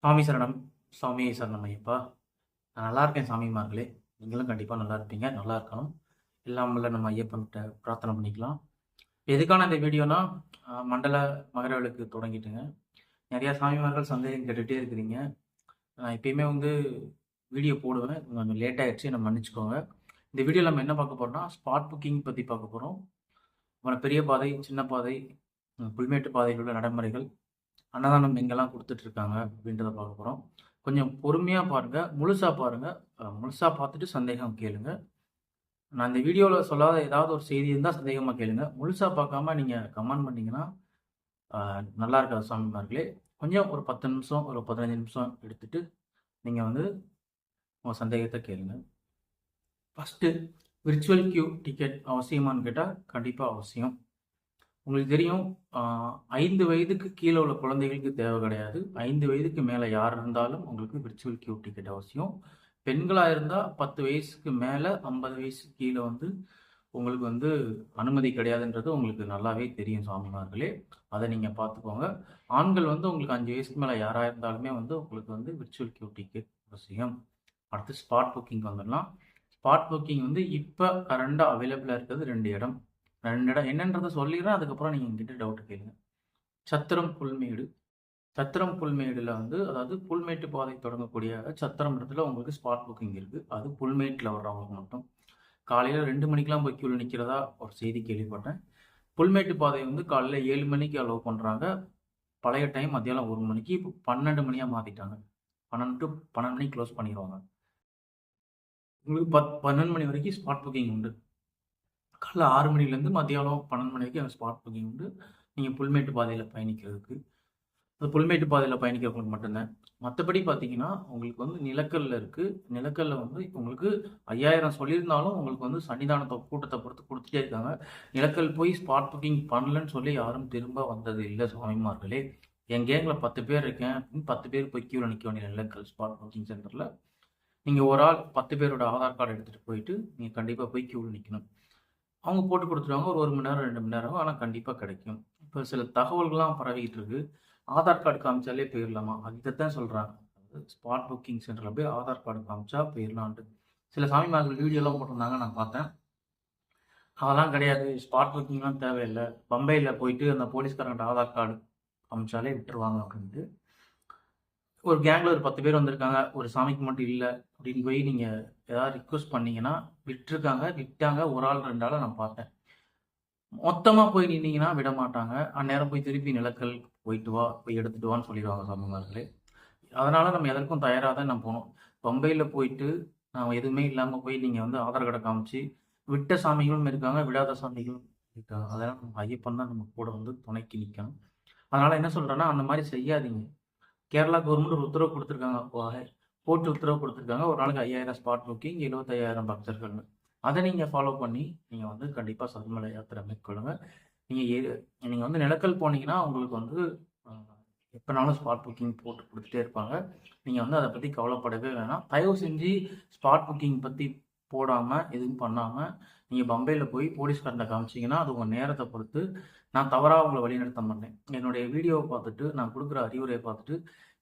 சாமி சரணம். சாமியே சரணம் ஐயப்பா. நான் நல்லா இருக்கேன் சாமிமார்களே. நீங்களும் கண்டிப்பா நல்லா இருப்பீங்க. நல்லா இருக்கணும். எல்லாம் வல்ல நம்ம ஐயப்பன்கிட்ட பிரார்த்தனை பண்ணிக்கலாம். எதுக்கான இந்த வீடியோனா, மண்டல மகர விளக்கு தொடங்கிட்டுங்க. நெறைய சாமிமார்கள் சந்தேகம் கேட்டுட்டே இருக்கிறீங்க. நான் எப்பயுமே வந்து வீடியோ போடுவேன். கொஞ்சம் லேட் ஆயிடுச்சு. என்ன மன்னிச்சுக்கோங்க. இந்த வீடியோல நம்ம என்ன பார்க்க போறோம்னா, ஸ்பாட் புக்கிங் பத்தி பார்க்க போறோம். அப்புறம் பெரிய பாதை, சின்ன பாதை, புல்மேட்டு பாதையில் உள்ள நடைமுறைகள், அன்னதானம் எங்கெல்லாம் குடுத்துட்ருக்காங்க அப்படின்றத பார்க்க போறோம். கொஞ்சம் பொறுமையா பாருங்க. முழுசா பாருங்க. முழுசா பார்த்துட்டு சந்தேகம் கேளுங்க. நான் இந்த வீடியோல சொல்லாத ஏதாவது ஒரு செய்தி இருந்தா சந்தேகமா கேளுங்க. முழுசா பார்க்காம நீங்க கமெண்ட் பண்ணீங்கன்னா, அ நல்லா இருக்காது சாமிமார்களே. கொஞ்சம் ஒரு 10 நிமிஷம், ஒரு 15 நிமிஷம் எடுத்துட்டு, நீங்க வந்து உங்க சந்தேகத்த கேளுங்க. ஃபர்ஸ்ட்டு விர்ச்சுவல் கியூ டிக்கெட் அவசியமான்னு கேட்டா, கண்டிப்பா அவசியம். உங்களுக்கு தெரியும், அ 5 வயதுக்கு கீழ உள்ள குழந்தைகளுக்கு தேவை கிடையாது. 5 வயதுக்கு மேல யார் இருந்தாலும் உங்களுக்கு விர்ச்சுவல் கியூ டிக்கெட் அவசியம். பெண்களா இருந்தா 10 வயசுக்கு மேல 50 வயசுக்கு கீழ வந்து உங்களுக்கு வந்து அனுமதி கிடையாதுன்றது உங்களுக்கு நல்லாவே தெரியும் சாமிமார்களே. அத நீங்க பார்த்துக்கோங்க. ஆண்கள் வந்து உங்களுக்கு 5 வயசுக்கு மேல யாரா இருந்தாலுமே வந்து உங்களுக்கு வந்து விர்ச்சுவல் கியூ டிக்கெட் அவசியம். அடுத்து ஸ்பாட் புக்கிங் வந்துடலாம். ஸ்பாட் புக்கிங் வந்து இப்ப கரண்டா அவைலபிளா இருக்கிறது 2 இடம். 2 இடம் என்னன்றத சொல்லிடுறேன். அதுக்கப்புறம் நீங்க என்கிட்ட டவுட் கேளுங்க. சத்திரம், புல்மேடு. சத்திரம், புல்மேடுல வந்து அதாவது புல்மேட்டு பாதை தொடங்கக்கூடிய சத்திரம் இடத்துல உங்களுக்கு ஸ்பாட் புக்கிங் இருக்கு. அது புல்மேட்ல வர்றவங்களுக்கு மட்டும். காலையில 2 மணிக்கெல்லாம் போய் கியூல நிக்கிறதா ஒரு செய்தி கேள்விப்பட்டேன். புல்மேட்டு பாதை வந்து காலையில 7 மணிக்கு அலோவ் பண்றாங்க. பழைய டைம் மத்தியானம் 1 மணிக்கு. இப்போ 12 மணியா மாத்திட்டாங்க. 12 டூ 12 மணிக்கு க்ளோஸ் பண்ணிருவாங்க. உங்களுக்கு 12 மணி வரைக்கும் ஸ்பாட் புக்கிங் உண்டு. காலைல 6 மணிலேருந்து மத்தியானம் 12 மணி வரைக்கும் ஸ்பாட் புக்கிங் உண்டு. நீங்க புல்மேட்டு பாதையில பயணிக்கிறதுக்கு. அது புல்மேட்டு பாதையில பயணிக்கிறவங்களுக்கு மட்டும்தான். மத்தபடி பார்த்தீங்கன்னா, உங்களுக்கு வந்து நிலக்கல்ல இருக்கு. நிலக்கல்ல வந்து உங்களுக்கு 5000 சொல்லியிருந்தாலும், உங்களுக்கு வந்து சன்னிதானத்த கூட்டத்த பொறுத்து குடுத்துட்டே இருக்காங்க. நிலக்கல் போய் ஸ்பாட் புக்கிங் பண்ணலன்னு சொல்லி யாரும் திரும்ப வந்தது இல்ல சுவாமிமார்களே. என் கேங்ல 10 பேர் இருக்கேன். 10 பேர் போய் கியூல நிக்க வேண்டிய நிலக்கல் ஸ்பாட் புக்கிங் சென்டர்ல. நீங்க ஒரு ஆள் 10 பேரோட ஆதார் கார்டு எடுத்துட்டு போயிட்டு, நீங்க கண்டிப்பா போய் கியூல நிக்கணும். அவங்க போட்டு குடுத்துருவாங்க. ஒரு 1 மணி நேரம், 2 மணி நேரம். ஆனா கண்டிப்பா கிடைக்கும். இப்ப சில தகவல்கள்லாம் பரவிட்டு இருக்கு. ஆதார் கார்டு காமிச்சாலே போயிரலாமா? இதத்தான் சொல்றாங்க. ஸ்பாட் புக்கிங் சென்டர்ல போய் ஆதார் கார்டு காமிச்சா போயிரலான்ட்டு. சில சாமிமார்கள் வீடியோலாம் போட்டிருந்தாங்க நான் பார்த்தேன். அதெல்லாம் கிடையாது. ஸ்பாட் புக்கிங்லாம் தேவையில்ல. பம்பையில போயிட்டு அந்த போலீஸ்காரங்கிட்ட ஆதார் கார்டு காமிச்சாலே விட்டுருவாங்க அப்படின்ட்டு. ஒரு கேங்ல ஒரு 10 பேர் வந்திருக்காங்க. ஒரு சாமிக்கு மட்டும் இல்ல அப்படின்னு போய் நீங்க ஏதாவது ரிக்வெஸ்ட் பண்ணீங்கன்னா, விட்டுருக்காங்க. விட்டாங்க. ஒரு ஆள் 2 ஆள நான் பார்த்தேன். மொத்தமா போய் நின்னீங்கன்னா விடமாட்டாங்க. அந்நேரம் போய் திருப்பி நிலக்கல் போயிட்டு வா, போய் எடுத்துட்டு வான்னு சொல்லிருவாங்க சாமிமார்களே. அதனால நம்ம எதற்கும் தயாரா தான் நான் போணும். பம்பையில போயிட்டு, நான் எதுவுமே இல்லாம போய் நீங்க வந்து ஆதார் கார்ட காமிச்சு, விட்ட சாமிகளும் இருக்காங்க, விடாத சாமிகளும் இருக்காங்க. அதெல்லாம் நம்ம ஐயப்பன் தான் நம்ம கூட வந்து துணைக்கு நிக்கணும். அதனால என்ன சொல்றேன்னா, அந்த மாரி செய்யாதீங்க. கேரளா கவர்மெண்ட் ஒரு உத்தரவு குடுத்துருக்காங்க. கோர்ட் உத்தரவு குடுத்துருக்காங்க. ஒரு நாளைக்கு 5000 ஸ்பாட் புக்கிங், 75,000 பக்தர்கள்னு. அத நீங்க ஃபாலோ பண்ணி, நீங்க வந்து கண்டிப்பா சபரிமலை யாத்திரை மேற்கொள்ளுங்க. நீங்க நீங்க வந்து நிலக்கல் போனீங்கன்னா, உங்களுக்கு வந்து அ எப்பனாலும் ஸ்பாட் புக்கிங் போட்டு குடுத்துட்டே இருப்பாங்க. நீங்க வந்து அத பத்தி கவலைப்படவே வேணாம். தயவு செஞ்சு ஸ்பாட் புக்கிங் பத்தி போடாம, எதுவும் பண்ணாம, நீங்க பம்பைல போய் போலீஸ்காரன்ட்ட காமிச்சீங்கன்னா, அது உங்க நேரத்த பொறுத்து. நான் தவறா உங்கள வழிநடத்த மாட்டேன். என்னுடைய வீடியோவ பார்த்துட்டு, நான் குடுக்குற அறிவுரைய பார்த்துட்டு,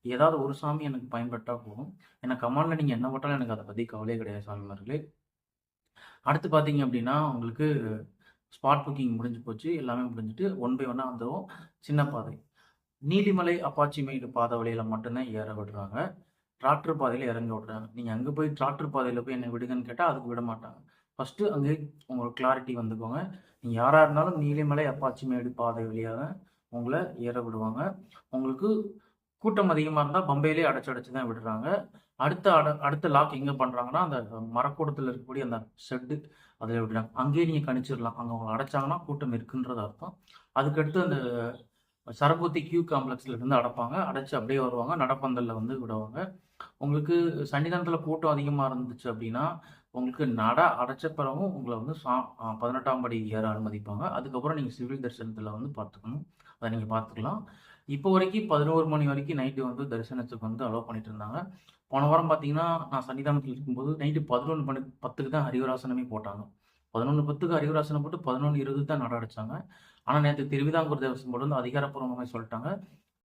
ஏதாவது ஒரு சாமி எனக்கு பயன்பட்டா போதும். ஏன்னா கமெண்ட்ல நீங்க என்ன போட்டாலும் எனக்கு அத பத்தி கவலையே கிடையாது சாமிமார்களே. அடுத்து பார்த்தீங்க அப்டின்னா, உங்களுக்கு ஸ்பாட் புக்கிங் முடிஞ்சு போச்சு. எல்லாமே முடிஞ்சுட்டு ஒன் பை ஒன்னா வந்துருவோம். சின்ன பாதை. நீலிமலை, அப்பாச்சிமேடு பாதை வழியில மட்டும் தான் ஏற விடுறாங்க. டிராக்டர் பாதையில இறங்க விடுறாங்க. நீங்க அங்க போய் டிராக்டர் பாதையில போய் என்ன விடுங்கன்னு கேட்டா, அதுக்கு விட மாட்டாங்க. ஃபர்ஸ்ட்டு அங்கே உங்களுக்கு கிளாரிட்டி வந்துக்கோங்க. நீங்க யாரா இருந்தாலும் நீலிமலை, அப்பாச்சிமேடு பாதை வழியா தான் உங்கள ஏற விடுவாங்க. உங்களுக்கு கூட்டம் அதிகமா இருந்தா பம்பையிலேயே அடைச்சு அடைச்சு தான் விடுறாங்க. அடுத்த லாக் எங்க பண்றாங்கன்னா, அந்த மரக்கூடத்துல இருக்கக்கூடிய அந்த ஷெட்டு அதில விடுறாங்க. அங்கேயே நீங்க கணிச்சிடலாம். அங்க உங்கள அடைச்சாங்கன்னா கூட்டம் இருக்குன்றது அர்த்தம். அதுக்கடுத்து அந்த சரபோத்தி கியூ காம்ப்ளெக்ஸ்ல இருந்து அடைப்பாங்க. அடைச்சு அப்படியே வருவாங்க. நடப்பந்தல்ல வந்து விடுவாங்க. உங்களுக்கு சன்னிதானத்தில கூட்டம் அதிகமா இருந்துச்சு அப்படின்னா, உங்களுக்கு நட அடைச்ச பிறகும் உங்கள வந்து 18ஆம் படி ஏற அனுமதிப்பாங்க. அதுக்கப்புறம் நீங்க சிவில் தரிசனத்தில வந்து பார்த்துக்கணும். அத நீங்க பார்த்துக்கலாம். இப்போ வரைக்கும் 11 மணி வரைக்கும் நைட்டு வந்து தரிசனத்துக்கு வந்து அலோவ் பண்ணிட்டு இருந்தாங்க. போன வாரம் பார்த்தீங்கன்னா, நான் சன்னிதானத்தில இருக்கும்போது நைட்டு 11 மணி 10க்கு தான் ஹரிவராசனமே போட்டாங்க. 11:10க்கு ஹரிவராசனம் போட்டு 11:20 தான் நட அடைச்சாங்க. ஆனா நேத்து திருவிதாங்கூர் தேவஸ்வம் போர்டு வந்து அதிகாரப்பூர்வமாவே சொல்ட்டாங்க.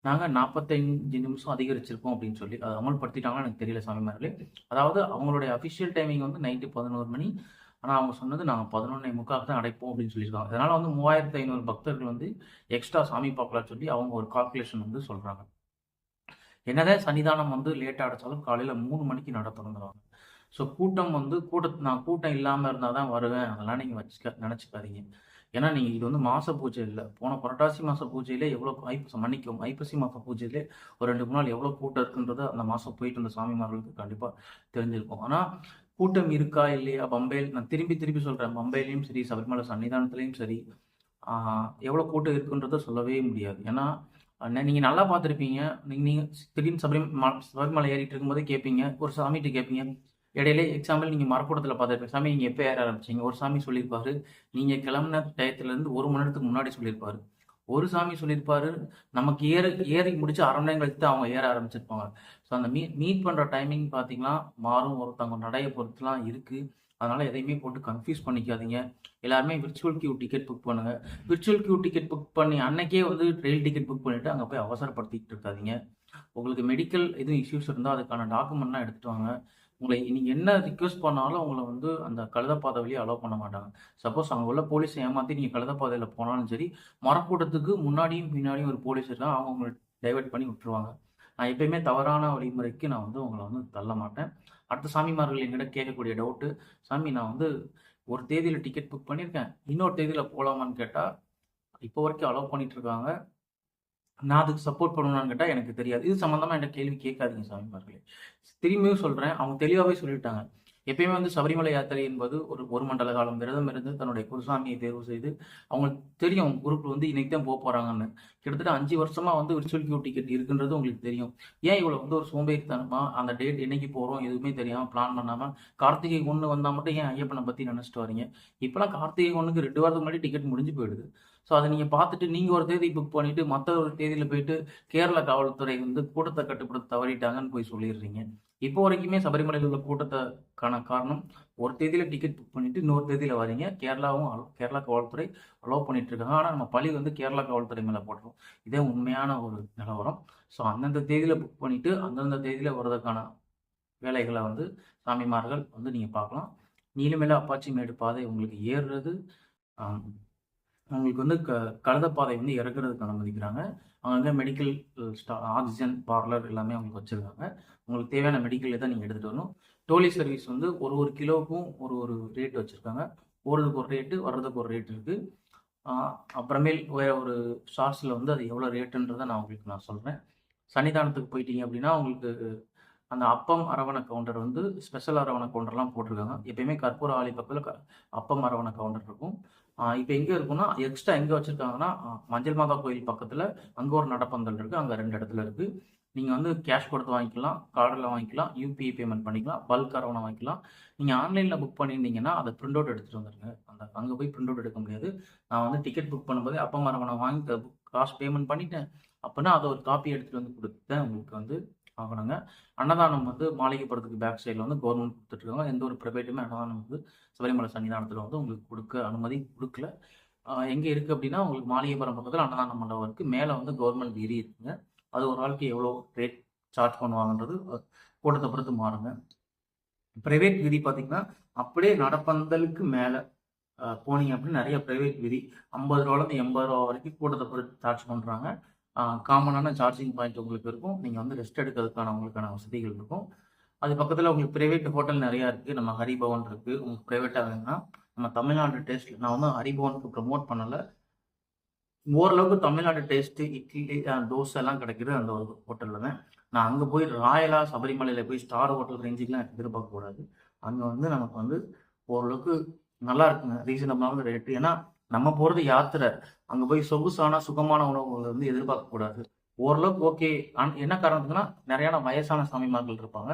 நாங்கள் 45 நிமிஷம் அதிகரிச்சிருக்கோம் அப்படின்னு சொல்லி அதை அமல்படுத்திட்டாங்கன்னு எனக்கு தெரியல சாமிமார்களே. அதாவது அவங்களுடைய அஃபிஷியல் டைமிங் வந்து நைட்டு 11 மணி. ஆனால் அவங்க சொன்னது நாங்கள் 11:45 தான் அடைப்போம் அப்படின்னு சொல்லியிருக்காங்க. அதனால் வந்து 3500 பக்தர்கள் வந்து எக்ஸ்ட்ரா சாமி பார்க்கலாம்னு சொல்லி அவங்க ஒரு கால்குலேஷன் வந்து சொல்கிறாங்க. என்னதான் சன்னிதானம் வந்து லேட்டாக அடைச்சாலும் காலையில் 3 மணிக்கு நட திறந்துருவாங்க. ஸோ கூட்டம் வந்து நான் கூட்டம் இல்லாமல் இருந்தால் தான் வருவேன் அதெல்லாம் நீங்கள் நினச்சிக்காதீங்க. ஏன்னா நீங்கள் இது வந்து மாத பூஜை இல்லை. போன புரட்டாசி மாத பூஜையிலே எவ்வளோ ஐப்பசி மாத பூஜையிலே ஒரு 2 நாள் எவ்வளோ கூட்டம் இருக்குன்றது அந்த மாதம் போயிட்டு வந்த சாமிமார்களுக்கு கண்டிப்பாக தெரிஞ்சிருக்கும். ஆனால் கூட்டம் இருக்கா இல்லையா பம்பையில், நான் திருப்பி திருப்பி சொல்கிறேன், பம்பையிலையும் சரி சபரிமலை சன்னிதானத்துலேயும் சரி எவ்வளோ கூட்டம் இருக்குன்றதை சொல்லவே முடியாது. ஏன்னா நீங்கள் நல்லா பார்த்துருப்பீங்க. நீங்கள் திடீர்னு சபரிமலை ஏறிட்டு இருக்கும்போதே கேட்பீங்க, ஒரு சாமிகிட்ட கேட்பீங்க. இடையிலே எக்ஸாம்பிள் நீங்கள் மரக்கூடத்தில் பார்த்துருப்பீங்க, சாமி நீங்கள் எப்போ ஏற ஆரம்பிச்சிங்க. ஒரு சாமி சொல்லியிருப்பாரு நீங்கள் கிளம்புன டயத்துலேருந்து 1 மணி நேரத்துக்கு முன்னாடி சொல்லியிருப்பாரு. ஒரு சாமி சொல்லியிருப்பாரு நமக்கு ஏறி முடிச்சு 1/2 மணி நேரம் கழித்து அவங்க ஏற ஆரம்பிச்சிருப்பாங்க. ஸோ அந்த மீட் பண்ணுற டைமிங் பார்த்தீங்கன்னா மாறும், ஒருத்தவங்க நடையை பொறுத்துலாம் இருக்குது. அதனால் எதையுமே போட்டு கன்ஃபியூஸ் பண்ணிக்காதீங்க. எல்லாருமே விர்ச்சுவல் கியூ டிக்கெட் புக் பண்ணுங்கள். விர்ச்சுவல் கியூ டிக்கெட் புக் பண்ணி அன்னைக்கே வந்து ரயில் டிக்கெட் புக் பண்ணிவிட்டு அங்கே போய் அவசரப்படுத்திக்கிட்டு இருக்காதீங்க. உங்களுக்கு மெடிக்கல் எதுவும் இஷ்யூஸ் இருந்தால் அதுக்கான டாக்குமெண்ட்லாம் எடுத்துகிட்டு வாங்க. உங்களை நீங்கள் என்ன ரிக்வெஸ்ட் பண்ணாலும் உங்களை வந்து அந்த கழுதப்பாதை வழியை அலோவ் பண்ண மாட்டாங்க. சப்போஸ் அங்கே உள்ள போலீஸை ஏமாற்றி நீங்கள் கழுதப்பாதையில் போனாலும் சரி, மரக்கூட்டத்துக்கு முன்னாடியும் பின்னாடியும் ஒரு போலீஸ் இருக்காங்க, அவங்க உங்களை டைவெர்ட் பண்ணி விட்டுருவாங்க. நான் எப்பயுமே தவறான வழிமுறைக்கு நான் வந்து உங்களை வந்து தள்ள மாட்டேன். அடுத்த சாமிமார்கள் என்கிட்ட கேட்கக்கூடிய டவுட்டு, சாமி நான் வந்து ஒரு தேதியில் டிக்கெட் புக் பண்ணியிருக்கேன், இன்னொரு தேதியில் போகலாமான்னு கேட்டால் இப்போ வரைக்கும் அலோவ் பண்ணிட்டு இருக்காங்க. நான் அதுக்கு சப்போர்ட் பண்ணுவேனான்னு கேட்டால் எனக்கு தெரியாது. இது சம்மந்தமாக என்கிட்ட கேள்வி கேட்காதீங்க சாமிமார்களே. திரும்பியும் சொல்கிறேன், அவங்க தெளிவாகவே சொல்லிட்டாங்க. எப்பயுமே வந்து சபரிமலை யாத்திரை என்பது ஒரு மண்டல காலம் விரதம் இருந்து தன்னுடைய குருசாமியை தேர்வு செய்து அவங்களுக்கு தெரியும் குரூப் வந்து இன்னைக்கு தான் போக போகிறாங்கன்னு. கிட்டத்தட்ட 5 வருஷமாக வந்து விர்ச்சுவல் கியூ டிக்கெட் இருக்குன்றது உங்களுக்கு தெரியும். ஏன் இவ்வளோ வந்து ஒரு சோம்பேறித்தனமாக அந்த டேட் என்னைக்கு போகிறோம் எதுவுமே தெரியாமல் பிளான் பண்ணாமல் கார்த்திகை 1 வந்தால் மட்டும் ஏன் ஐயப்பனை பற்றி நினச்சிட்டு வரீங்க? இப்போலாம் கார்த்திகை 1க்கு 2 வாரத்துக்கு முன்னாடி டிக்கெட் முடிஞ்சு போயிடுது. ஸோ அதை நீங்கள் பார்த்துட்டு நீங்கள் ஒரு தேதி புக் பண்ணிவிட்டு மற்ற ஒரு தேதியில் போயிட்டு கேரள காவல்துறை வந்து கூட்டத்தை கட்டுப்படுத்த தவறிட்டாங்கன்னு போய் சொல்லிடுறீங்க. இப்போ வரைக்குமே சபரிமலையில் உள்ள கூட்டத்துக்கான காரணம் ஒரு தேதியில் டிக்கெட் புக் பண்ணிவிட்டு இன்னொரு தேதியில் வரீங்க. கேரளா காவல்துறை அலோவ் பண்ணிட்டு இருக்காங்க. ஆனால் நம்ம பழி வந்து கேரளா காவல்துறை மேலே போடுறோம். இதே உண்மையான ஒரு நிலவரம். ஸோ அந்தந்த தேதியில் புக் பண்ணிவிட்டு அந்தந்த தேதியில் வர்றதுக்கான வேலைகளை வந்து சாமிமார்கள் வந்து நீங்கள் பார்க்கலாம். நீலமேல அப்பாச்சி மேடு பாதை உங்களுக்கு ஏறுறது, உங்களுக்கு வந்து கழுதப்பாதை வந்து இறக்குறதுக்கு அனுமதிக்கிறாங்க. அங்கங்கே மெடிக்கல் ஆக்சிஜன் பார்லர் எல்லாமே அவங்களுக்கு வச்சுருக்காங்க. உங்களுக்கு தேவையான மெடிக்கல் இதை நீங்கள் எடுத்துகிட்டு வரணும். டோலி சர்வீஸ் வந்து ஒரு கிலோவுக்கும் ஒரு ரேட் வச்சுருக்காங்க. போகிறதுக்கு ஒரு ரேட்டு, வர்றதுக்கு ஒரு ரேட் இருக்குது. அப்புறமேல் வேறு ஒரு ஷார்ட்ஸில் வந்து அது எவ்வளோ ரேட்டுன்றதை நான் சொல்கிறேன். சன்னிதானத்துக்கு போயிட்டீங்க அப்படின்னா உங்களுக்கு அந்த அப்பம் அரவணை கவுண்டர் வந்து ஸ்பெஷல் அரவணை கவுண்டர்லாம் போட்டிருக்காங்க. எப்பயுமே கற்பூர ஆலி பக்கத்தில் அப்பம் அரவணை கவுண்டர் இருக்கும். இப்போ எங்கே இருக்குன்னா எக்ஸ்ட்ரா எங்கே வச்சுருக்காங்கன்னா மஞ்சள் மாதா கோயில் பக்கத்தில் அங்கே ஒரு நடப்பந்தல் இருக்குது. அங்கே 2 இடத்துல இருக்குது. நீங்கள் வந்து கேஷ் கொடுத்து வாங்கிக்கலாம், கார்டில் வாங்கிக்கலாம், யூபிஐ பேமெண்ட் பண்ணிக்கலாம், பல்க் அரவணை வாங்கிக்கலாம். நீங்கள் ஆன்லைனில் புக் பண்ணியிருந்தீங்கன்னா அதை பிரிண்ட் அவுட் எடுத்துகிட்டு வந்துடுங்க. அங்கே போய் பிரிண்ட் அவுட் எடுக்க முடியாது. நான் வந்து டிக்கெட் புக் பண்ணும்போது அப்பம் அரவணை வாங்கி காசு பேமெண்ட் பண்ணிட்டேன் அப்படின்னா அதை ஒரு காப்பி எடுத்துகிட்டு வந்து கொடுத்தேன் உங்களுக்கு வந்து ஆகணுங்க. அன்னதானம் வந்து மாளிகைப்புறத்துக்கு பேக் சைடில் வந்து கவர்மெண்ட் கொடுத்துட்ருக்காங்க. எந்த ஒரு ப்ரைவேட்டுமே அன்னதானம் வந்து சபரிமலை சன்னிதானத்தில் வந்து உங்களுக்கு கொடுக்க அனுமதி கொடுக்கல. எங்கே இருக்குது அப்படின்னா உங்களுக்கு மாளிகைப்புறம் பக்கத்தில் அன்னதான மண்டபம் இருக்குது. மேலே வந்து கவர்மெண்ட் விதி இருக்குங்க. அது ஒரு ஆளுக்கு எவ்வளோ ரேட் சார்ஜ் பண்ணுவாங்கன்றது கூட்டத்தை பொறுத்து மாறுங்க. ப்ரைவேட் விதி பார்த்திங்கன்னா அப்படியே நடப்பந்தலுக்கு மேலே போனீங்க அப்படின்னு நிறைய ப்ரைவேட் விதி 50 ரூபாலேருந்து 80 ரூபா வரைக்கும் கூட்டத்தை பொறுத்து சார்ஜ் பண்ணுறாங்க. காமனான சார்ஜிங் பாயிண்ட் உங்களுக்கு இருக்கும். நீங்கள் வந்து ரெஸ்ட் எடுக்கிறதுக்கான உங்களுக்கான வசதிகள் இருக்கும். அது பக்கத்தில் உங்களுக்கு ப்ரைவேட் ஹோட்டல் நிறையா இருக்குது. நம்ம ஹரிபவன் இருக்குது. உங்களுக்கு ப்ரைவேட்டாக வேணும்னா நம்ம தமிழ்நாடு டேஸ்ட்டில், நான் வந்து ஹரிபவனுக்கு ப்ரமோட் பண்ணலை, ஓரளவுக்கு தமிழ்நாடு டேஸ்ட்டு இட்லி தோசை எல்லாம் கிடைக்கிது அந்த ஒரு ஹோட்டலில் தான். நான் அங்கே போய் ராயலாக சபரிமலையில் போய் ஸ்டார் ஹோட்டல் ரேஞ்சுக்கெலாம் எதிர்பார்க்கக்கூடாது. அங்கே வந்து நமக்கு வந்து ஓரளவுக்கு நல்லா இருக்குங்க, ரீசனபிளான ரேட்டு. ஏன்னா நம்ம போகிறது யாத்திரை, அங்கே போய் சொகுசான சுகமான உணவுகளை வந்து எதிர்பார்க்கக்கூடாது. ஓரளவுக்கு ஓகே. என்ன காரணத்துக்குன்னா நிறையான வயசான சாமிமார்கள் இருப்பாங்க.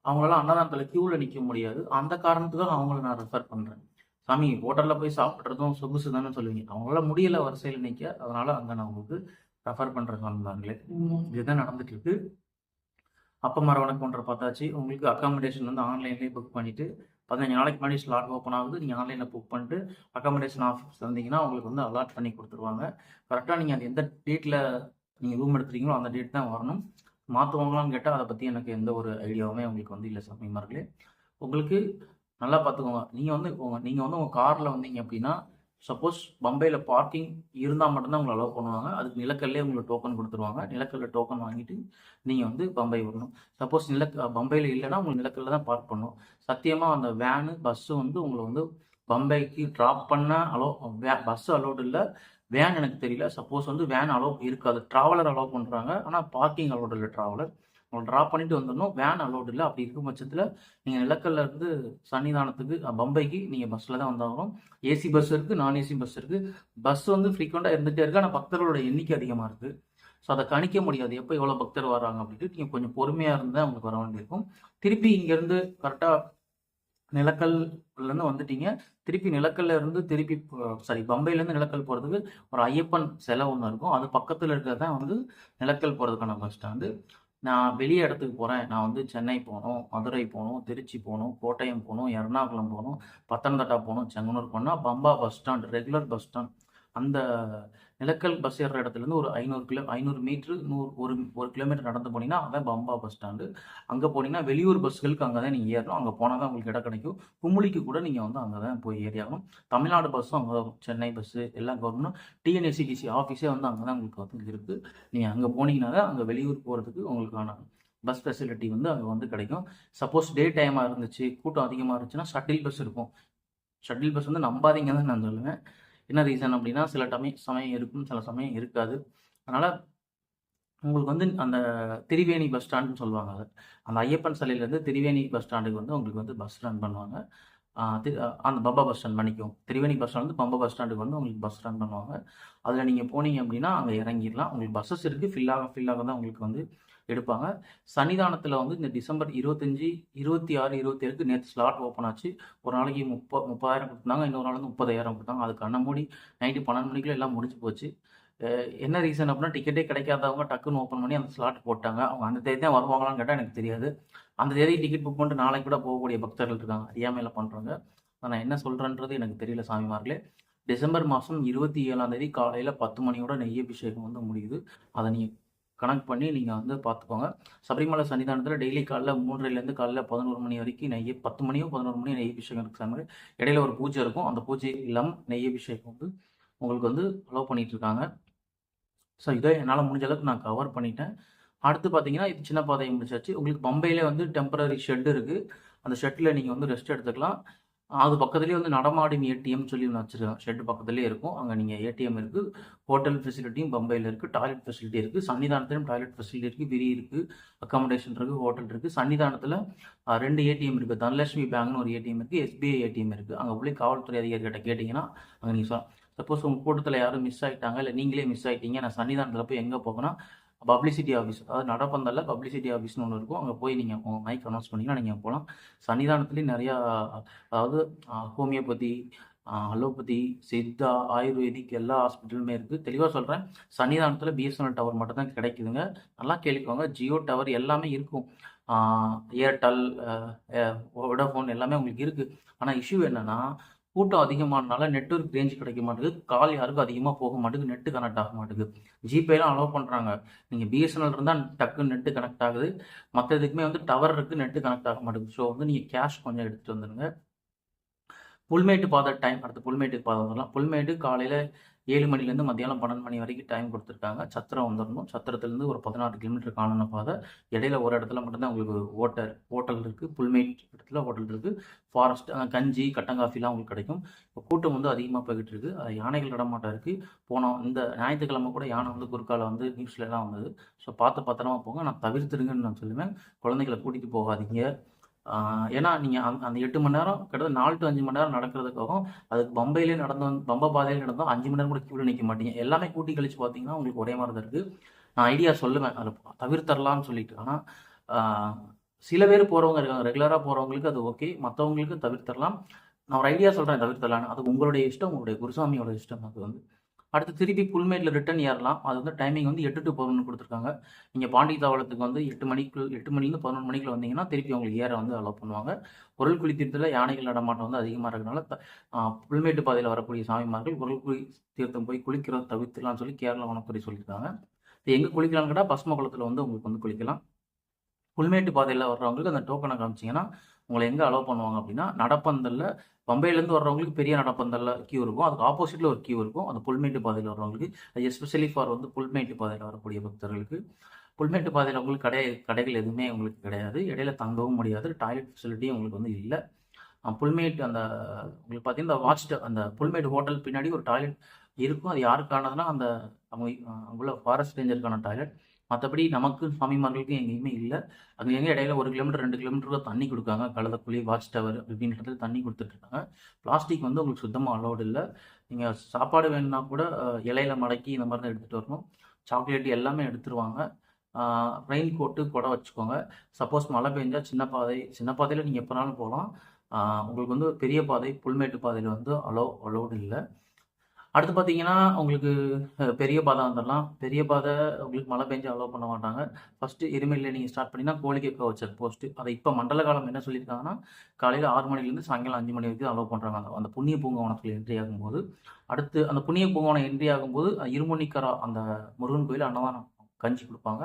அவங்களால அன்னதானத்தில் க்யூவில் நிற்க முடியாது. அந்த காரணத்துக்காக அவங்கள நான் ரெஃபர் பண்ணுறேன். சாமி ஹோட்டலில் போய் சாப்பிட்றதும் சொகுசு தானே சொல்லுவீங்க, அவங்களால முடியலை வரிசையில் நிற்க, அதனால் அங்கே நான் உங்களுக்கு ரெஃபர் பண்ணுறேன் சாமிமார்களே. இதுதான் நடந்துட்டு இருக்கு. அப்போ மரவணக்கு ஒன்றை பார்த்தாச்சு. உங்களுக்கு அக்காமடேஷன் வந்து ஆன்லைன்லேயே புக் பண்ணிவிட்டு 15 நாளைக்கு முன்னாடி ஸ்லாட் ஓப்பன் ஆகுது. நீங்கள் ஆன்லைனில் புக் பண்ணிட்டு அக்காமடேஷன் ஆஃபீஸ் வந்தீங்கன்னா உங்களுக்கு வந்து அலாட் பண்ணி கொடுத்துருவாங்க. கரெக்டாக நீங்கள் அது எந்த டேட்டில் நீங்கள் ரூம் எடுத்துறீங்களோ அந்த டேட் தான் வரணும். மாற்றுவாங்களான்னு கேட்டால் அதை பற்றி எனக்கு எந்த ஒரு ஐடியாவுமே உங்களுக்கு வந்து இல்லை சாமிமார்களே. உங்களுக்கு நல்லா பார்த்துக்கோங்க. நீங்கள் வந்து உங்கள் காரில் வந்தீங்க அப்படின்னா, சப்போஸ் பம்பையில் பார்க்கிங் இருந்தால் மட்டும்தான் உங்களை அலோவ் பண்ணுவாங்க. அதுக்கு நிலக்கல்லே உங்களுக்கு டோக்கன் கொடுத்துருவாங்க. நிலக்கல்ல டோக்கன் வாங்கிட்டு நீங்கள் வந்து பம்பை வரணும். சப்போஸ் பம்பையில் இல்லைன்னா உங்களுக்கு நிலக்கல்ல தான் பார்க் பண்ணணும். சத்தியமாக அந்த வேனு பஸ்ஸு வந்து உங்களை வந்து பம்பைக்கு ட்ராப் பண்ண பஸ்ஸு அலோடு இல்லை. வேன் எனக்கு தெரியல. சப்போஸ் வந்து வேன் அலோவ் இருக்காது. ட்ராவலர் அலோவ் பண்ணுறாங்க. ஆனால் பார்க்கிங் அலோடு இல்லை ட்ராவலர். உங்களை ட்ராப் பண்ணிட்டு வந்துடணும். வேன் அலோடு இல்லை. அப்படி இருக்கும் பட்சத்தில் நீங்கள் நிலக்கல்ல இருந்து சன்னிதானத்துக்கு பம்பைக்கு நீங்கள் பஸ்ஸில் தான் வந்தாகணும். ஏசி பஸ் இருக்குது, நான் ஏசி பஸ் இருக்குது. பஸ் வந்து ஃப்ரீக்வெண்ட்டாக இருந்துகிட்டே இருக்குது. ஆனால் பக்தர்களோட எண்ணிக்கை அதிகமாக இருக்குது. ஸோ அதை கணிக்க முடியாது எப்போ எவ்வளோ பக்தர் வராங்க அப்படின்ட்டு. நீங்கள் கொஞ்சம் பொறுமையாக இருந்தால் உங்களுக்கு வர வேண்டியிருக்கும். திருப்பி இங்கேருந்து கரெக்டாக நிலக்கல்லேருந்து வந்துட்டீங்க. திருப்பி நிலக்கல்ல இருந்து பம்பையிலேருந்து நிலக்கல் போகிறதுக்கு ஒரு ஐயப்பன் சிலை ஒன்று இருக்கும். அது பக்கத்தில் இருக்கிறது தான் வந்து நிலக்கல் போகிறதுக்கான பஸ் ஸ்டாண்டு. நான் வெளியே இடத்துக்கு போகிறேன், நான் வந்து சென்னை போகணும், மதுரை போகணும், திருச்சி போகணும், கோட்டயம் போகணும், எர்ணாகுளம் போகணும், பத்தனம்திட்டா போகணும், செங்கனூர் போனால் Pamba bus stand, regular bus stand. அந்த நிலக்கல் பஸ் ஏறுற இடத்துலேருந்து ஒரு 500 மீட்ரு 1 கிலோமீட்டர் நடந்து போனீங்கன்னா அதான் பம்பா பஸ் ஸ்டாண்டு. அங்கே போனீங்கன்னா வெளியூர் பஸ்களுக்கு அங்கே தான் நீங்கள் ஏறணும். அங்கே போனால் தான் உங்களுக்கு இடம் கிடைக்கும். குமுளிக்கு கூட நீங்கள் வந்து அங்கே தான் போய் ஏறியாகணும். தமிழ்நாடு பஸ்ஸும் அங்கே தான், சென்னை பஸ்ஸு எல்லாம் கவர்மெண்ட் டிஎன்எஸ்சிடிசி ஆஃபீஸே வந்து அங்கே தான் உங்களுக்கு வந்து இருக்குது. நீங்கள் அங்கே போனீங்கன்னா தான் அங்கே வெளியூர் போகிறதுக்கு உங்களுக்கான பஸ் ஃபெசிலிட்டி வந்து அங்கே வந்து கிடைக்கும். சப்போஸ் டே டைமாக இருந்துச்சு, கூட்டம் அதிகமாக இருந்துச்சுன்னா ஷட்டில் பஸ் இருக்கும். ஷட்டில் பஸ் வந்து நம்பாதீங்க தான் நான் சொல்லுவேன். என்ன ரீசன் அப்படின்னா, சில சமயம் இருக்கும், சில சமயம் இருக்காது. அதனால் உங்களுக்கு வந்து அந்த திரிவேணி பஸ் ஸ்டாண்டுன்னு சொல்லுவாங்க. அந்த ஐயப்பன் சிலையிலேருந்து திரிவேணி பஸ் ஸ்டாண்டுக்கு வந்து உங்களுக்கு வந்து பஸ் ரன் பண்ணுவாங்க. அந்த பம்பா பஸ் ஸ்டாண்ட் மன்னிக்கும். திரிவேணி பஸ் ஸ்டாண்ட் வந்து பம்பா பஸ் ஸ்டாண்டுக்கு வந்து உங்களுக்கு பஸ் ரன் பண்ணுவாங்க. அதில் நீங்கள் போனீங்க அப்படின்னா அங்கே இறங்கிடலாம். உங்களுக்கு பஸ்ஸஸ் இருக்குது. ஃபில்லாக தான் உங்களுக்கு வந்து எடுப்பாங்க. சன்னிதானத்தில் வந்து இந்த டிசம்பர் 25, 26, 27க்கு நேற்று ஸ்லாட் ஓப்பன் ஆச்சு. ஒரு நாளைக்கு 30,000 கொடுத்தாங்க. இன்னொரு நாள் வந்து 30,000 கொடுத்தாங்க. அது கண்ண மூடி நைட்டு 12 மணிக்குள்ள எல்லாம் முடிஞ்சு போச்சு. என்ன ரீசன் அப்படின்னா, டிக்கெட்டே கிடைக்காதவங்க டக்குன்னு ஓப்பன் பண்ணி அந்த ஸ்லாட் போட்டாங்க. அவங்க அந்த தேதி தான் வருவாங்களான்னு கேட்டால் எனக்கு தெரியாது. அந்த தேதி டிக்கெட் புக் பண்ணிட்டு நாளைக்கு கூட போகக்கூடிய பக்தர்கள் இருக்காங்க. அறியாமையில் பண்ணுறாங்க. நான் என்ன சொல்கிறேன்றது எனக்கு தெரியல சாமிமார்களே. டிசம்பர் மாதம் 27ஆம் தேதி காலையில் 10 மணியோட நெய்யபிஷேகம் வந்து முடியுது. அதை நீங்கள் கனெக்ட் பண்ணி நீங்கள் வந்து பார்த்துக்கோங்க. சபரிமலை சன்னிதானத்தில் டெய்லி காலைல 3:30லேருந்து காலைல 11 மணி வரைக்கும் 10 மணியோ 11 மணியோ நெய்யபிஷேகம் இருக்குது சாமி. இடையில ஒரு பூஜை இருக்கும். அந்த பூஜை இல்லாமல் நெய்யபிஷேகம் வந்து உங்களுக்கு வந்து அலோவ் பண்ணிகிட்ருக்காங்க. ஸோ இதை என்னால் முடிஞ்ச அளவுக்கு நான் கவர் பண்ணிட்டேன். அடுத்து பார்த்தீங்கன்னா, இது சின்ன பாதையை முடிச்சாச்சு. உங்களுக்கு பம்பையிலே வந்து டெம்பரரி ஷெட் இருக்குது. அந்த ஷெட்டில் நீங்கள் வந்து ரெஸ்ட் எடுத்துக்கலாம். அது பக்கத்துலேயே வந்து நடமாடும் ஏடிஎம் சொல்லி ஒன்று வச்சுருக்காங்க. ஷெட்டு பக்கத்துலேயே இருக்கும். அங்கே நீங்கள் ஏடிஎம் இருக்குது. ஹோட்டல் ஃபெசிலிட்டியும் பம்பையில் இருக்குது. டாய்லெட் ஃபெசிலிட்டி இருக்குது. சன்னிதானத்திலும் டாய்லெட் ஃபெசிலிட்டி இருக்குது. விரி இருக்குது. அக்காமடேஷன் இருக்குது. ஹோட்டல் இருக்குது. சன்னிதானத்தில் 2 ஏடிஎம் இருக்குது. தனலட்சுமி பேங்க்னு ஒரு ஏடிஎம் இருக்குது. எஸ்பிஐ ஏடிஎம் இருக்குது. அங்கே உள்ளே காவல்துறை அதிகாரிகிட்ட கேட்டிங்கன்னா அங்கே நீங்கள் சொல்லலாம். சப்போஸ் உங்கள் கூட்டத்தில் யாரும் மிஸ் ஆகிட்டாங்க, இல்லை நீங்களே மிஸ் ஆகிட்டீங்க, நான் சன்னிதானத்தில் போய் எங்கே போகணும், பப்ளிசிட்டி ஆஃபீஸ், அதாவது நடப்பந்தல்ல பப்ளிசிட்டி ஆஃபீஸ்னு ஒன்று இருக்கும். அங்கே போய் நீங்கள் உங்கள் மைக் அனௌன்ஸ் பண்ணிங்கன்னா நீங்கள் போகலாம். சன்னிதானத்துலேயும் நிறையா, அதாவது ஹோமியோபதி, அலோபதி, சித்தா, ஆயுர்வேதிக் எல்லா ஹாஸ்பிட்டலுமே இருக்குது. தெளிவாக சொல்கிறேன். சன்னிதானத்தில் பிஎஸ்என்எல் டவர் மட்டும் தான் கிடைக்குதுங்க. நல்லா கேள்விக்கோங்க. ஜியோ டவர் எல்லாமே இருக்கும். ஏர்டெல், வோடாஃபோன் எல்லாமே உங்களுக்கு இருக்குது. ஆனால் இஷ்யூ என்னென்னா, கூட்டம் அதிகமானனால நெட்வொர்க் ரேஞ்ச் கிடைக்க மாட்டேங்குது. கால் யாருக்கும் அதிகமாக போக மாட்டேங்குது. நெட்டு கனெக்ட் ஆக மாட்டேங்குது. ஜிபேலாம் அலோவ் பண்ணுறாங்க. நீங்கள் பிஎஸ்என்எல் இருந்தால் டக்குன்னு நெட்டு கனெக்ட் ஆகுது. மற்ற இதுக்குமே வந்து டவர் இருக்குது, நெட்டு கனெக்ட் ஆக மாட்டேங்குது. ஸோ வந்து நீங்கள் கேஷ் கொஞ்சம் எடுத்துகிட்டு வந்துடுங்க. புல்மேட்டு பாதை டைம், அடுத்து புல்மேட்டுக்கு பாதை வந்துடலாம். புல்மேட்டு காலையில் 7 மணிலேருந்து மத்தியானம் 12 மணி வரைக்கும் டைம் கொடுத்துருக்காங்க. சத்திரம் வந்துடணும். சத்திரத்துலேருந்து ஒரு 16 கிலோமீட்டர் காணன பாதை. இடையில ஒரு இடத்துல மட்டும்தான் உங்களுக்கு ஹோட்டல் இருக்குது. புல்மேட் இடத்துல ஹோட்டல் இருக்குது. ஃபாரஸ்ட், கஞ்சி, கட்டங்காஃபிலாம் உங்களுக்கு கிடைக்கும். இப்போ கூட்டம் வந்து அதிகமாக போய்கிட்டு இருக்குது. யானைகள் நடமாட்டம் இருக்குது. இந்த ஞாயிற்றுக்கிழமை கூட யானை வந்து குறுக்கால வந்து நியூஸ்லலாம் வந்தது. ஸோ பார்த்து பத்திரமா போங்க. நான் தவிர்த்துருங்கன்னு நான் சொல்லுவேன். குழந்தைகளை கூட்டிகிட்டு போகாதீங்க. ஏன்னா நீங்கள் அந்த 8 மணி நேரம் கிட்டத்தட்ட 4 to 5 மணி நேரம் நடக்கிறதுக்காகவும், அதுக்கு பம்பையிலே பம்பா பாதையிலே நடந்தோம் 5 மணி நேரம் கூட கியூவில் நிற்க மாட்டீங்க. எல்லாமே கூட்டி கழிச்சு பார்த்தீங்கன்னா உங்களுக்கு ஒரே மாதிரி தான் இருக்குது. நான் ஐடியா சொல்லுவேன் அதை தவிர்த்தரலான்னு சொல்லிட்டு. ஆனால் சில பேர் போகிறவங்க இருக்காங்க, ரெகுலராக போகிறவங்களுக்கு அது ஓகே, மற்றவங்களுக்கு தவிர்த்தரலாம். நான் ஒரு ஐடியா சொல்கிறேன் தவிர்த்தரலான்னு. அது உங்களுடைய இஷ்டம், உங்களுடைய குருசாமியோட இஷ்டம். அது வந்து அடுத்து திருப்பி புல்மேட்டில் ரிட்டன் ஏறலாம். அது வந்து டைமிங் வந்து 8 to 11 கொடுத்துருக்காங்க. நீங்கள் பாண்டி தாவளத்துக்கு வந்து 8 மணிலேருந்து 11 மணிக்குள்ள வந்தீங்கன்னா திருப்பி உங்களுக்கு ஏற வந்து அலோவ் பண்ணுவாங்க. பொருள் குழி தீர்த்தத்தில் யானைகள் நடமாட்டம் வந்து அதிகமாக இருக்கிறதுனால புல்மேட்டு பாதையில் வரக்கூடிய சாமிமார்கள் பொருள் குழி தீர்த்தம் போய் குளிக்கிறத தவிர்த்துலாம்னு சொல்லி கேரளா வனத்துறை சொல்லியிருக்காங்க. எங்கே குளிக்கலாம்னு கேட்டால் பசும குளத்தில் வந்து உங்களுக்கு வந்து குளிக்கலாம். புல்மேட்டு பாதையில் வர்றவங்களுக்கு அந்த டோக்கனை காமிச்சிங்கன்னா உங்களை எங்கே அலோவ் பண்ணுவாங்க அப்படின்னா, நடப்பந்தலில் பம்பையிலேருந்து வர்றவங்களுக்கு பெரிய நடப்பந்தலில் கியூ இருக்கும். அதுக்கு ஆப்போசிட்டில் ஒரு கியூ இருக்கும். அந்த புல்மேட்டு பாதையில் வர்றவங்களுக்கு, எஸ்பெஷலி ஃபார் வந்து புல்மேட்டு பாதையில் வரக்கூடிய பக்தர்களுக்கு. புல்மேட்டு பாதையில் உங்களுக்கு கடைகள் எதுவுமே உங்களுக்கு கிடையாது. இடையில தங்கவும் முடியாது. டாய்லெட் ஃபெசிலிட்டியும் உங்களுக்கு வந்து இல்லை. புல்மேட் அந்த உங்களுக்கு பார்த்தீங்கன்னா, அந்த புல்மேட் ஹோட்டல் பின்னாடி ஒரு டாய்லெட் இருக்கும். அது யாருக்கானதுன்னா, அந்த அவங்க அங்குள்ள ஃபாரஸ்ட் ரேஞ்சருக்கான டாய்லெட். மற்றபடி நமக்கு சாமிமார்களுக்கும் எங்கேயுமே இல்லை. அங்கே எங்கே இடையில 1 கிலோமீட்டர் 2 கிலோமீட்டருக்கு தண்ணி கொடுக்காங்க. கழுதக்குழி, வாட்ச் டவர் இப்படின்ற இடத்துல தண்ணி கொடுத்துட்ருக்காங்க. பிளாஸ்டிக் வந்து உங்களுக்கு சுத்தமாக அலோடு இல்லை. நீங்கள் சாப்பாடு வேணும்னா கூட இலையில மடக்கி இந்த மாதிரி தான் எடுத்துகிட்டு வரணும். சாக்லேட் எல்லாமே எடுத்துருவாங்க. ரெயின் கோட்டு, குடை வச்சுக்கோங்க. சப்போஸ் மழை பெஞ்சா சின்ன பாதையில் நீங்கள் எப்போனாலும் போகலாம். உங்களுக்கு வந்து பெரிய பாதை, புல்மேட்டு பாதையில் வந்து அலோடு இல்லை. அடுத்து பார்த்தீங்கன்னா, உங்களுக்கு பெரிய பாதை வந்துடலாம். பெரிய பாதை உங்களுக்கு மழை பெஞ்சா அலோவ் பண்ண மாட்டாங்க. ஃபஸ்ட்டு எருமேலியில் நீங்கள் ஸ்டார்ட் பண்ணிங்கன்னா, கோழிக்கோக்கோ செக் போஸ்ட்டு. அதை இப்போ மண்டல காலம் என்ன சொல்லியிருக்காங்கன்னா, காலையில் 6 மணிலேருந்து சாயங்காலம் 5 மணி வரைக்கும் அலோவ் பண்ணுறாங்க. அந்த புண்ணிய பூங்காவனத்தில் என்ட்ரி ஆகும்போது. அடுத்து அந்த புண்ணிய பூங்காவனம் என்ட்ரி ஆகும்போது, இருமுனிக்கரா அந்த முருகன் கோயில் அன்னதானம் கஞ்சி கொடுப்பாங்க.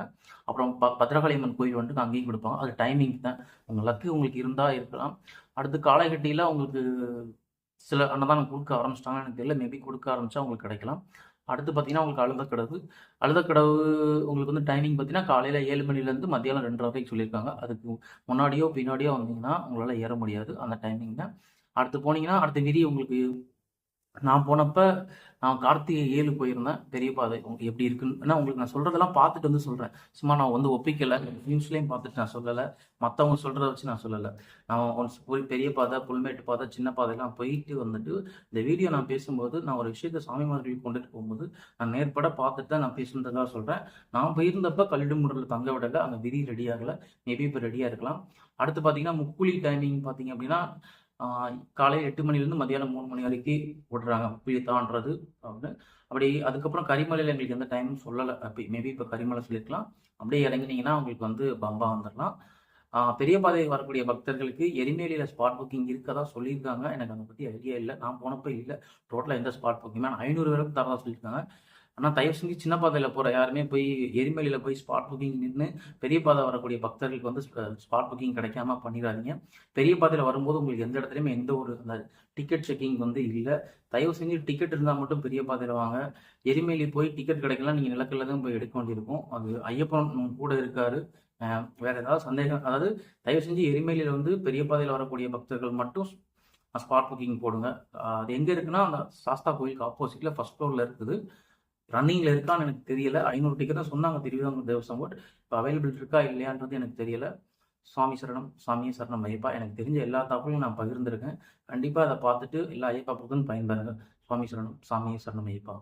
அப்புறம் பத்ரகாளியம்மன் கோயில் வந்துட்டு அங்கேயும் கொடுப்பாங்க. அது டைமிங் தான். உங்கள் லக்கு உங்களுக்கு இருந்தால் இருக்கலாம். அடுத்து காலைகட்டியில் உங்களுக்கு சில அன்னதானம் கொடுக்க ஆரம்பிச்சிட்டாங்கன்னு எனக்கு தெரியல. மேபி கொடுக்க ஆரம்பித்தா உங்களுக்கு கிடைக்கலாம். அடுத்து பார்த்தீங்கன்னா, உங்களுக்கு அழுதக்கடவு உங்களுக்கு வந்து டைமிங் பார்த்தீங்கன்னா, காலையில் 7 மணிலேருந்து மத்தியானம் 2:30 வரைக்கும் சொல்லியிருக்காங்க. அதுக்கு முன்னாடியோ பின்னாடியோ வந்தீங்கன்னா உங்களால் ஏற முடியாது அந்த டைமிங் தான். அடுத்து போனீங்கன்னா, அடுத்த விதி உங்களுக்கு நான் போனப்ப நான் கார்த்திகை 7 போயிருந்தேன். பெரிய பாதை உங்களுக்கு எப்படி இருக்குன்னு ஏன்னா உங்களுக்கு நான் சொல்கிறதெல்லாம் பார்த்துட்டு வந்து சொல்கிறேன். சும்மா நான் வந்து ஒப்பிக்கலை. நியூஸ்லேயும் பார்த்துட்டு நான் சொல்லலை. மற்றவங்க சொல்கிறத வச்சு நான் சொல்லலை. நான் ஒன்ஸ் போய் பெரிய பாதை, புல்மேட்டு பாதை, சின்ன பாதைலாம் போயிட்டு வந்துட்டு இந்த வீடியோ நான் பேசும்போது நான் ஒரு விஷயத்தை சாமிமார்களுக்கு கொண்டுட்டு போகும்போது நான் நேர்பட பார்த்துட்டு தான் நான் பேசுனதாக சொல்கிறேன். நான் போயிருந்தப்ப கல்லிடுமுறையில் தங்க விடலை. அந்த விதி ரெடி ஆகலை. மேபி இப்போ ரெடியாக இருக்கலாம். அடுத்து பார்த்தீங்கன்னா, முக்குழி டைமிங் பார்த்தீங்க அப்படின்னா, காலையில் 8 மணிலேருந்து மதியானம் 3 மணி வரைக்கும் விடுறாங்க. புளி தாண்டுறது அப்படின்னு. அப்படி அதுக்கப்புறம் கரிமலையில் எங்களுக்கு எந்த டைமும் சொல்லலை. மேபி இப்போ கரிமலை சொல்லியிருக்கலாம். அப்படியே இறங்கினீங்கன்னா உங்களுக்கு வந்து பம்பா வந்துடலாம். பெரிய பாதை வரக்கூடிய பக்தர்களுக்கு எரிமேலியில் ஸ்பாட் புக்கிங் இருக்கதா சொல்லியிருக்காங்க. எனக்கு அதை பற்றி ஐடியா இல்லை. நான் போனப்போ இல்லை. டோட்டலாக எந்த ஸ்பாட் புக்கிங்குமே 500 வரைக்கும் தரதா சொல்லியிருக்காங்க. ஆனால் தயவு செஞ்சு சின்ன பாதையில் போகிற யாருமே போய் எரிமலையில் போய் ஸ்பாட் புக்கிங் நின்று பெரிய பாதை வரக்கூடிய பக்தர்களுக்கு வந்து ஸ்பாட் புக்கிங் கிடைக்காம பண்ணிடாதீங்க. பெரிய பாதையில் வரும்போது உங்களுக்கு எந்த இடத்துலையுமே எந்த ஒரு அந்த டிக்கெட் செக்கிங் வந்து இல்லை. தயவு செஞ்சு டிக்கெட் இருந்தால் மட்டும் பெரிய பாதையில் வாங்க. எரிமேலி போய் டிக்கெட் கிடைக்கலாம், நீங்கள் நிலக்கல்ல தான் போய் எடுக்க வேண்டியிருக்கும். அது ஐயப்பன் கூட இருக்காரு. வேறு ஏதாவது சந்தேகம் அதாவது தயவு செஞ்சு எரிமேலியில் வந்து பெரிய பாதையில் வரக்கூடிய பக்தர்கள் மட்டும் ஸ்பாட் புக்கிங் போடுங்க. அது எங்கே இருக்குன்னா, அந்த சாஸ்தா கோயிலுக்கு ஆப்போசிட்டில் ஃபர்ஸ்ட் ஃப்ளோரில் இருக்குது. ரன்னிங்கில் இருக்கான்னு எனக்கு தெரியல. 500 டிக்கெட் தான் சொன்னாங்க திருவிதாங்கூர் தேவஸ்வம் போர்ட். இப்போ அவைலபிள் இருக்கா இல்லையான்றது எனக்கு தெரியல. சுவாமி சரணம், சாமியே சரணம் ஐயப்பா. எனக்கு தெரிஞ்ச எல்லா தகவலையும் நான் பகிர்ந்திருக்கேன். கண்டிப்பாக அதை பார்த்துட்டு எல்லா ஐயப்பா பக்தரும் பயன்பெறுங்க. சுவாமி சரணம், சாமியே சரணம் ஐயப்பா.